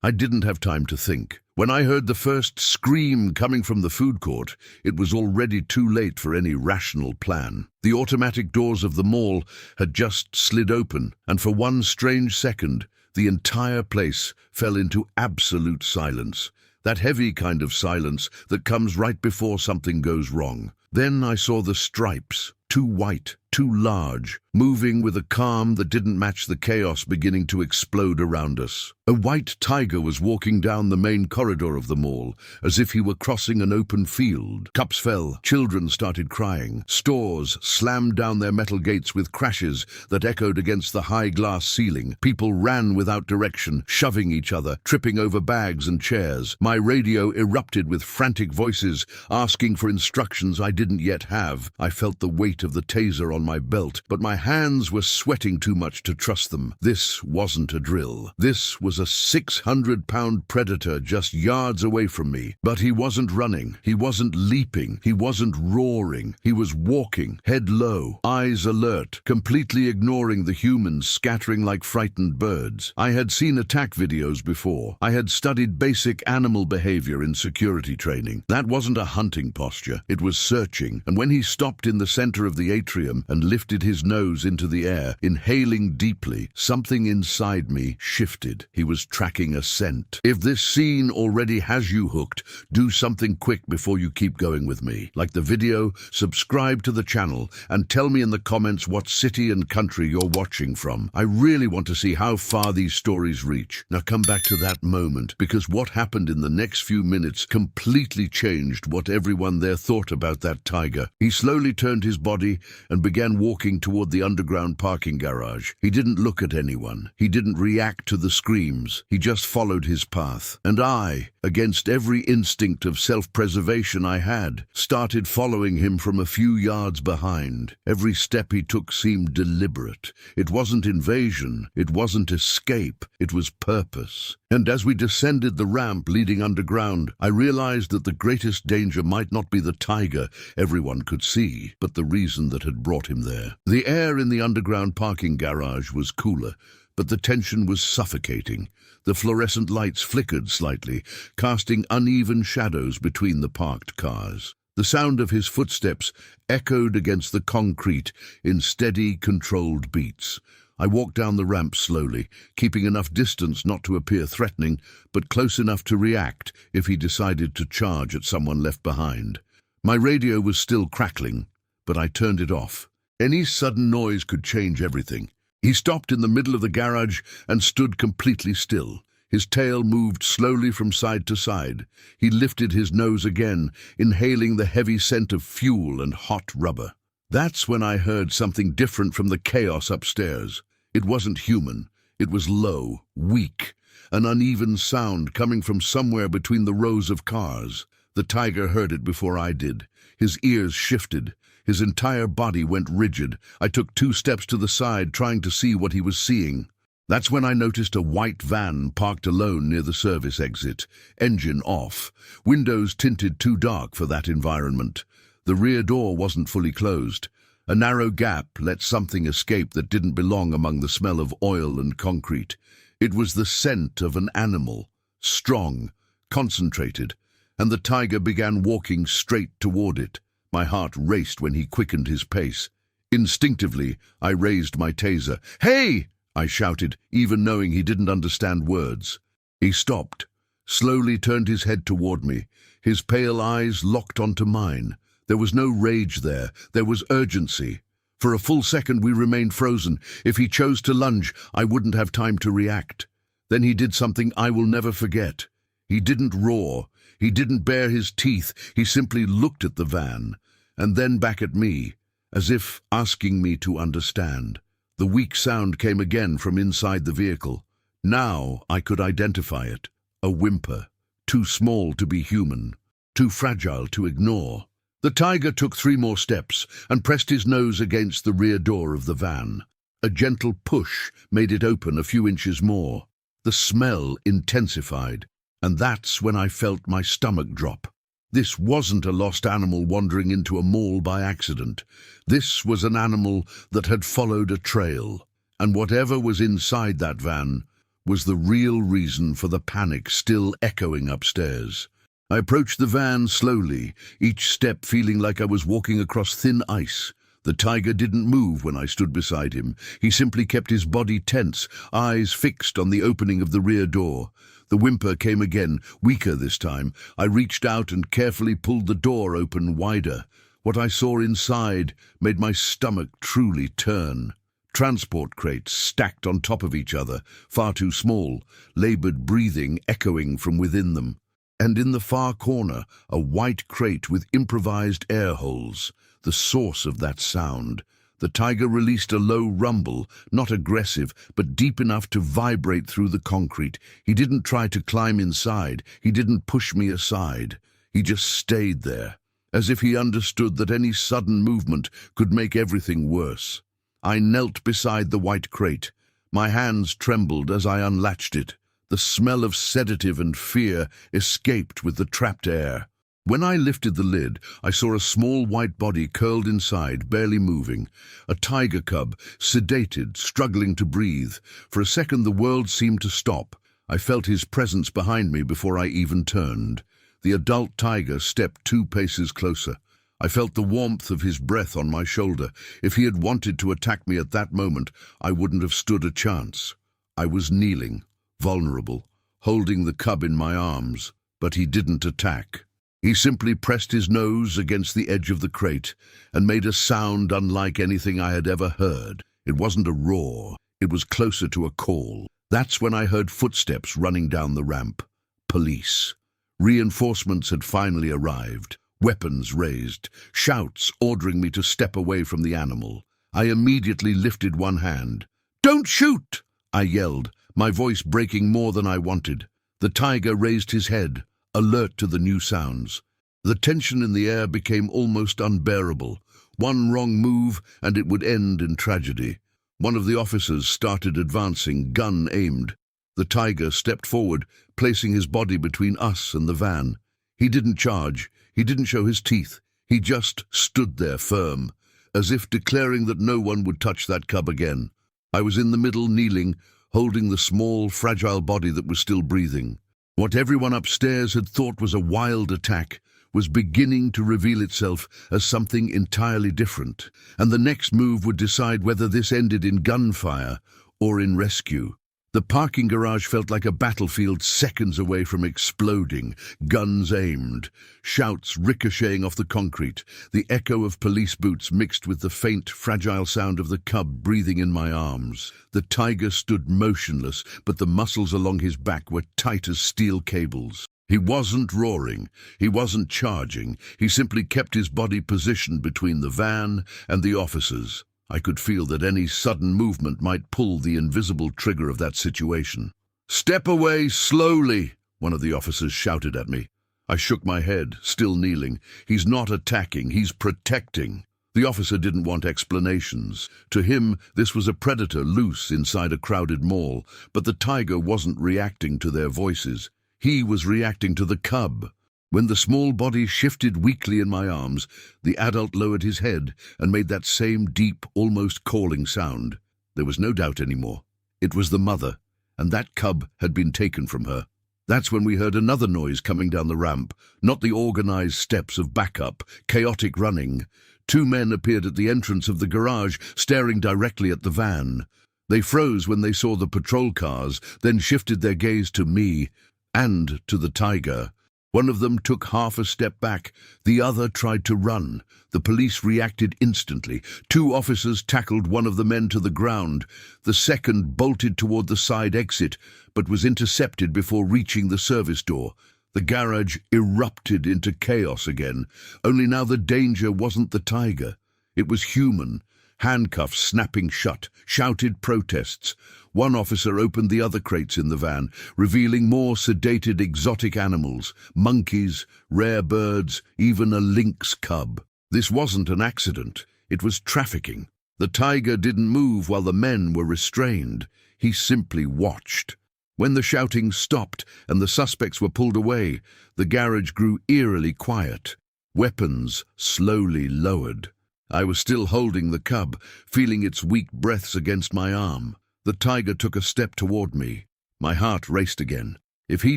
I didn't have time to think. When I heard the first scream coming from the food court, it was already too late for any rational plan. The automatic doors of the mall had just slid open, and for one strange second, the entire place fell into absolute silence. That heavy kind of silence that comes right before something goes wrong. Then I saw the stripes, too white, too large, moving with a calm that didn't match the chaos beginning to explode around us. A white tiger was walking down the main corridor of the mall, as if he were crossing an open field. Cups fell, children started crying, stores slammed down their metal gates with crashes that echoed against the high glass ceiling. People ran without direction, shoving each other, tripping over bags and chairs. My radio erupted with frantic voices, asking for instructions I didn't yet have. I felt the weight of the taser on my belt, but my hands were sweating too much to trust them. This wasn't a drill. This was a 600-pound predator just yards away from me. But he wasn't running. He wasn't leaping. He wasn't roaring. He was walking, head low, eyes alert, completely ignoring the humans scattering like frightened birds. I had seen attack videos before. I had studied basic animal behavior in security training. That wasn't a hunting posture. It was searching. And when he stopped in the center of the atrium and lifted his nose into the air, inhaling deeply, something inside me shifted. He was tracking a scent. If this scene already has you hooked, do something quick before you keep going with me. Like the video, subscribe to the channel, and tell me in the comments what city and country you're watching from. I really want to see how far these stories reach. Now come back to that moment, because what happened in the next few minutes completely changed what everyone there thought about that tiger. He slowly turned his body and began walking toward the underground parking garage. He didn't look at anyone. He didn't react to the screams. He just followed his path. And I, against every instinct of self-preservation I had, started following him from a few yards behind. Every step he took seemed deliberate. It wasn't invasion. It wasn't escape. It was purpose. And as we descended the ramp leading underground, I realized that the greatest danger might not be the tiger everyone could see, but the reason that had brought him there. The air in the underground parking garage was cooler, but the tension was suffocating. The fluorescent lights flickered slightly, casting uneven shadows between the parked cars. The sound of his footsteps echoed against the concrete in steady, controlled beats. I walked down the ramp slowly, keeping enough distance not to appear threatening, but close enough to react if he decided to charge at someone left behind. My radio was still crackling, but I turned it off. Any sudden noise could change everything. He stopped in the middle of the garage and stood completely still. His tail moved slowly from side to side. He lifted his nose again, inhaling the heavy scent of fuel and hot rubber. That's when I heard something different from the chaos upstairs. It wasn't human. It was low, weak, an uneven sound coming from somewhere between the rows of cars. The tiger heard it before I did. His ears shifted. His entire body went rigid. I took 2 steps to the side, trying to see what he was seeing. That's when I noticed a white van parked alone near the service exit, engine off, windows tinted too dark for that environment. The rear door wasn't fully closed. A narrow gap let something escape that didn't belong among the smell of oil and concrete. It was the scent of an animal, strong, concentrated, and the tiger began walking straight toward it. My heart raced when he quickened his pace. Instinctively, I raised my taser. "Hey!" I shouted, even knowing he didn't understand words. He stopped, slowly turned his head toward me, his pale eyes locked onto mine. There was no rage there. There was urgency. For a full second we remained frozen. If he chose to lunge, I wouldn't have time to react. Then he did something I will never forget. He didn't roar. He didn't bare his teeth. He simply looked at the van, and then back at me, as if asking me to understand. The weak sound came again from inside the vehicle. Now I could identify it. A whimper, too small to be human, too fragile to ignore. The tiger took 3 more steps and pressed his nose against the rear door of the van. A gentle push made it open a few inches more. The smell intensified, and that's when I felt my stomach drop. This wasn't a lost animal wandering into a mall by accident. This was an animal that had followed a trail, and whatever was inside that van was the real reason for the panic still echoing upstairs. I approached the van slowly, each step feeling like I was walking across thin ice. The tiger didn't move when I stood beside him. He simply kept his body tense, eyes fixed on the opening of the rear door. The whimper came again, weaker this time. I reached out and carefully pulled the door open wider. What I saw inside made my stomach truly turn. Transport crates stacked on top of each other, far too small, laboured breathing echoing from within them. And in the far corner, a white crate with improvised air holes, the source of that sound. The tiger released a low rumble, not aggressive, but deep enough to vibrate through the concrete. He didn't try to climb inside. He didn't push me aside. He just stayed there, as if he understood that any sudden movement could make everything worse. I knelt beside the white crate. My hands trembled as I unlatched it. The smell of sedative and fear escaped with the trapped air. When I lifted the lid, I saw a small white body curled inside, barely moving. A tiger cub, sedated, struggling to breathe. For a second the world seemed to stop. I felt his presence behind me before I even turned. The adult tiger stepped 2 paces closer. I felt the warmth of his breath on my shoulder. If he had wanted to attack me at that moment, I wouldn't have stood a chance. I was kneeling, vulnerable, holding the cub in my arms, but he didn't attack. He simply pressed his nose against the edge of the crate and made a sound unlike anything I had ever heard. It wasn't a roar, it was closer to a call. That's when I heard footsteps running down the ramp. Police. Reinforcements had finally arrived. Weapons raised, shouts ordering me to step away from the animal. I immediately lifted one hand. "Don't shoot!" I yelled, my voice breaking more than I wanted. The tiger raised his head, alert to the new sounds. The tension in the air became almost unbearable. One wrong move and it would end in tragedy. One of the officers started advancing, gun aimed. The tiger stepped forward, placing his body between us and the van. He didn't charge. He didn't show his teeth. He just stood there firm, as if declaring that no one would touch that cub again. I was in the middle, kneeling, holding the small, fragile body that was still breathing. What everyone upstairs had thought was a wild attack was beginning to reveal itself as something entirely different, and the next move would decide whether this ended in gunfire or in rescue. The parking garage felt like a battlefield seconds away from exploding, guns aimed, shouts ricocheting off the concrete, the echo of police boots mixed with the faint, fragile sound of the cub breathing in my arms. The tiger stood motionless, but the muscles along his back were tight as steel cables. He wasn't roaring, he wasn't charging, he simply kept his body positioned between the van and the officers. I could feel that any sudden movement might pull the invisible trigger of that situation. "Step away slowly," one of the officers shouted at me. I shook my head, still kneeling. He's not attacking, he's protecting. The officer didn't want explanations. To him, this was a predator loose inside a crowded mall, but the tiger wasn't reacting to their voices. He was reacting to the cub. When the small body shifted weakly in my arms, the adult lowered his head and made that same deep, almost calling sound. There was no doubt anymore. It was the mother, and that cub had been taken from her. That's when we heard another noise coming down the ramp, not the organized steps of backup, chaotic running. 2 men appeared at the entrance of the garage, staring directly at the van. They froze when they saw the patrol cars, then shifted their gaze to me and to the tiger. One of them took half a step back. The other tried to run. The police reacted instantly. 2 officers tackled one of the men to the ground. The second bolted toward the side exit, but was intercepted before reaching the service door. The garage erupted into chaos again. Only now the danger wasn't the tiger. It was human. Handcuffs snapping shut, shouted protests. One officer opened the other crates in the van, revealing more sedated exotic animals, monkeys, rare birds, even a lynx cub. This wasn't an accident. It was trafficking. The tiger didn't move while the men were restrained. He simply watched. When the shouting stopped and the suspects were pulled away, the garage grew eerily quiet. Weapons slowly lowered. I was still holding the cub, feeling its weak breaths against my arm. The tiger took a step toward me. My heart raced again. If he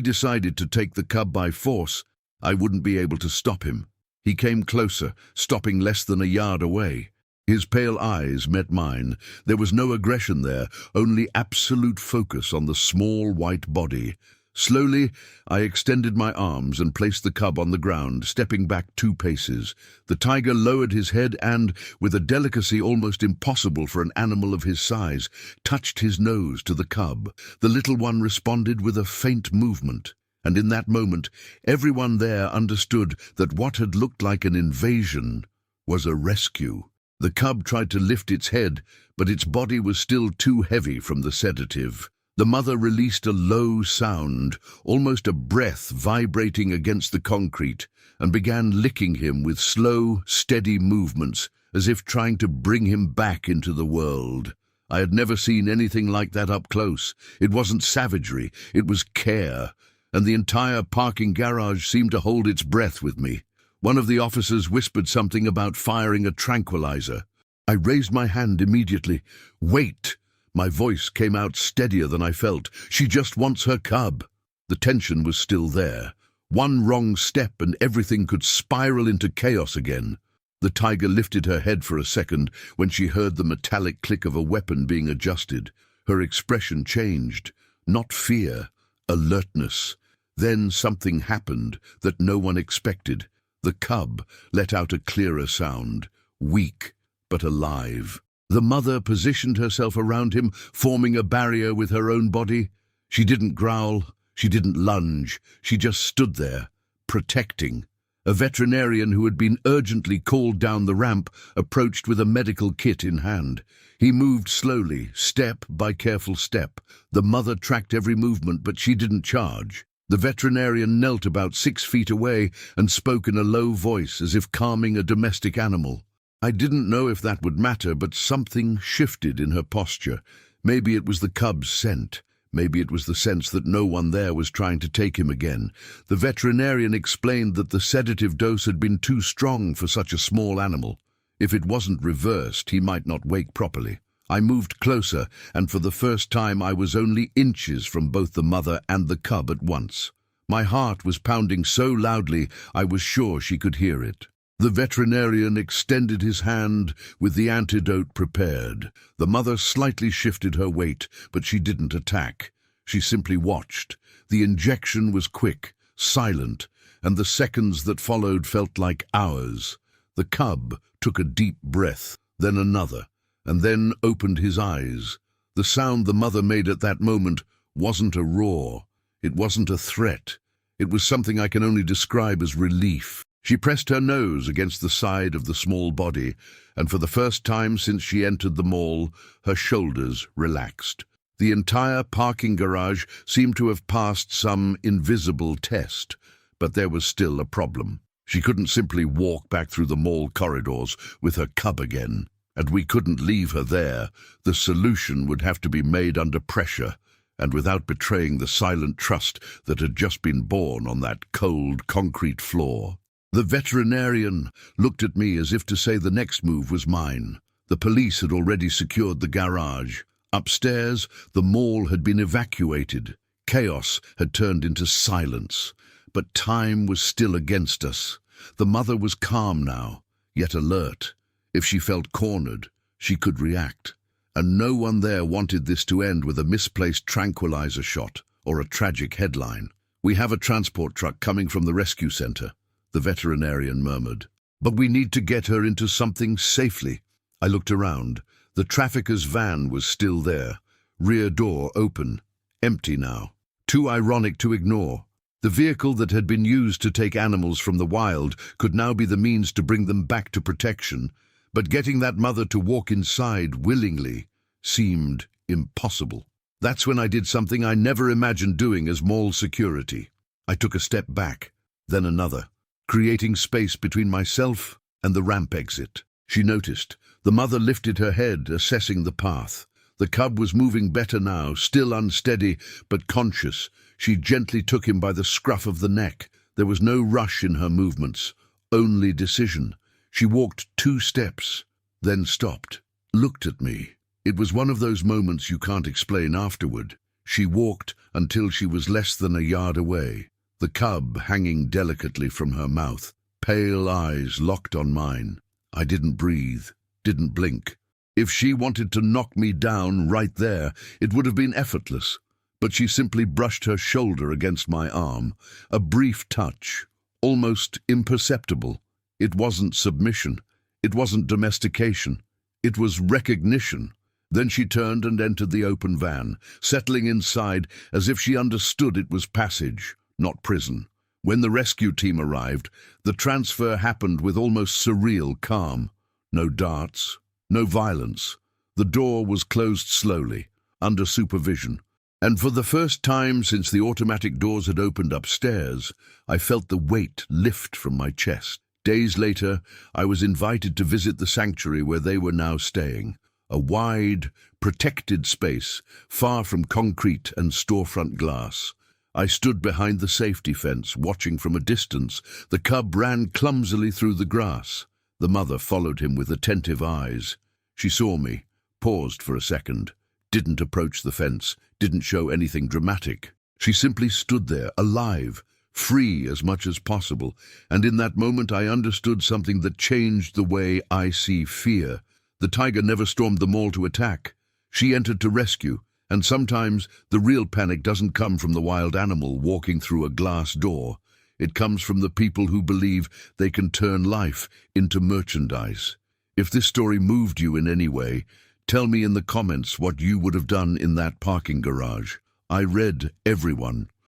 decided to take the cub by force, I wouldn't be able to stop him. He came closer, stopping less than a yard away. His pale eyes met mine. There was no aggression there, only absolute focus on the small white body. Slowly, I extended my arms and placed the cub on the ground, stepping back 2 paces. The tiger lowered his head and, with a delicacy almost impossible for an animal of his size, touched his nose to the cub. The little one responded with a faint movement, and in that moment, everyone there understood that what had looked like an invasion was a rescue. The cub tried to lift its head, but its body was still too heavy from the sedative. The mother released a low sound, almost a breath vibrating against the concrete, and began licking him with slow, steady movements, as if trying to bring him back into the world. I had never seen anything like that up close. It wasn't savagery, it was care, and the entire parking garage seemed to hold its breath with me. One of the officers whispered something about firing a tranquilizer. I raised my hand immediately. "Wait!" My voice came out steadier than I felt. "She just wants her cub." The tension was still there. One wrong step and everything could spiral into chaos again. The tiger lifted her head for a second when she heard the metallic click of a weapon being adjusted. Her expression changed. Not fear, alertness. Then something happened that no one expected. The cub let out a clearer sound, weak but alive. The mother positioned herself around him, forming a barrier with her own body. She didn't growl, she didn't lunge, she just stood there, protecting. A veterinarian who had been urgently called down the ramp approached with a medical kit in hand. He moved slowly, step by careful step. The mother tracked every movement, but she didn't charge. The veterinarian knelt about 6 feet away and spoke in a low voice, as if calming a domestic animal. I didn't know if that would matter, but something shifted in her posture. Maybe it was the cub's scent. Maybe it was the sense that no one there was trying to take him again. The veterinarian explained that the sedative dose had been too strong for such a small animal. If it wasn't reversed, he might not wake properly. I moved closer, and for the first time I was only inches from both the mother and the cub at once. My heart was pounding so loudly I was sure she could hear it. The veterinarian extended his hand with the antidote prepared. The mother slightly shifted her weight, but she didn't attack. She simply watched. The injection was quick, silent, and the seconds that followed felt like hours. The cub took a deep breath, then another, and then opened his eyes. The sound the mother made at that moment wasn't a roar. It wasn't a threat. It was something I can only describe as relief. She pressed her nose against the side of the small body, and for the first time since she entered the mall, her shoulders relaxed. The entire parking garage seemed to have passed some invisible test, but there was still a problem. She couldn't simply walk back through the mall corridors with her cub again. And we couldn't leave her there. The solution would have to be made under pressure, and without betraying the silent trust that had just been born on that cold concrete floor. The veterinarian looked at me as if to say the next move was mine. The police had already secured the garage. Upstairs, the mall had been evacuated. Chaos had turned into silence, but time was still against us. The mother was calm now, yet alert. If she felt cornered, she could react. And no one there wanted this to end with a misplaced tranquilizer shot or a tragic headline. "We have a transport truck coming from the rescue center," the veterinarian murmured. "But we need to get her into something safely." I looked around. The trafficker's van was still there, rear door open, empty now. Too ironic to ignore. The vehicle that had been used to take animals from the wild could now be the means to bring them back to protection. But getting that mother to walk inside willingly seemed impossible. That's when I did something I never imagined doing as mall security. I took a step back, then another, creating space between myself and the ramp exit. She noticed. The mother lifted her head, assessing the path. The cub was moving better now, still unsteady but conscious. She gently took him by the scruff of the neck. There was no rush in her movements, only decision. She walked 2 steps, then stopped, looked at me. It was one of those moments you can't explain afterward. She walked until she was less than a yard away, the cub hanging delicately from her mouth, pale eyes locked on mine. I didn't breathe, didn't blink. If she wanted to knock me down right there, it would have been effortless. But she simply brushed her shoulder against my arm, a brief touch, almost imperceptible. It wasn't submission. It wasn't domestication. It was recognition. Then she turned and entered the open van, settling inside as if she understood it was passage, not prison. When the rescue team arrived, the transfer happened with almost surreal calm. No darts, no violence. The door was closed slowly, under supervision. And for the first time since the automatic doors had opened upstairs, I felt the weight lift from my chest. Days later, I was invited to visit the sanctuary where they were now staying. A wide, protected space, far from concrete and storefront glass. I stood behind the safety fence, watching from a distance. The cub ran clumsily through the grass. The mother followed him with attentive eyes. She saw me, paused for a second, didn't approach the fence, didn't show anything dramatic. She simply stood there, alive, free as much as possible, and in that moment I understood something that changed the way I see fear. The tiger never stormed the mall to attack. She entered to rescue, and sometimes the real panic doesn't come from the wild animal walking through a glass door. It comes from the people who believe they can turn life into merchandise. If this story moved you in any way, tell me in the comments what you would have done in that parking garage. I read everyone,